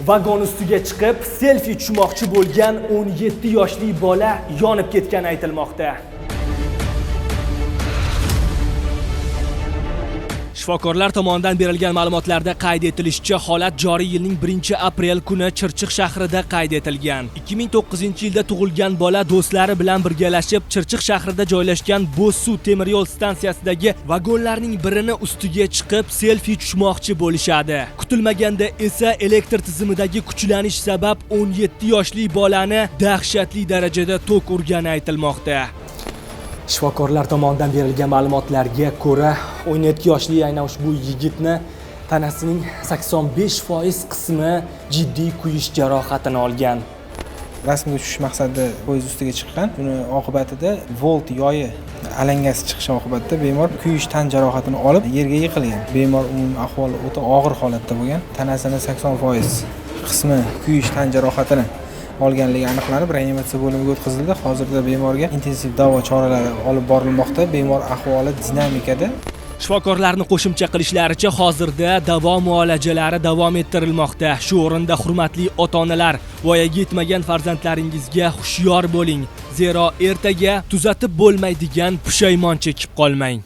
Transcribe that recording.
Vagon ustiga chiqib, selfie tushmoqchi bo'lgan 17 yoshli bola yonib ketgani aytilmoqda. Shifokorlar tomonidan berilgan ma'lumotlarda qayd etilishicha, holat joriy yilning 1-aprel kuni Chirchiq shahrida qayd etilgan. 2009-yilda tug'ilgan bola do'stlari bilan birgalashib Chirchiq shahrida joylashgan Bo'zsuv temir yo'l stansiyasidagi vagonlarning birini ustiga chiqib selfie tushmoqchi bo'lishadi. Kutilmaganda esa elektr tizimidagi kuchlanish sabab 17 yoshli bolani dahshatli darajada tok urgani aytilmoqda. Shifokorlar tomonidan berilgan ma'lumotlarga ko'ra, 17 yoshli aynan ushbu yigitni tanasining 85% qismi jiddiy kuyish jarohatini olgan. Rasmga tushish maqsadida poyezd ustiga chiqqan. Buni oqibatida volt yoyi alangasi chiqishi oqibatida bemor kuyish tan jarohatini olib yerga yiqilgan. Bemor umumiy ahvoli o'ta og'ir holatda bo'lgan. Tanasining 80% qismi kuyish tan jarohatini olganligi aniqlanib, reanimatsiya bo'limiga o'tkazildi. Hozirda bemorga intensiv davo choralari olib borilmoqda. Bemor ahvoli dinamikada. Shifokorlarning qo'shimcha qilishlaricha, hozirda davo muolajalari davom ettirilmoqda. Shu o'rinda hurmatli ota-onalar, voyaga yetmagan farzandlaringizga hushyor bo'ling. Zero ertaga tuzatib bo'lmaydigan pushaymon chekib qolmang.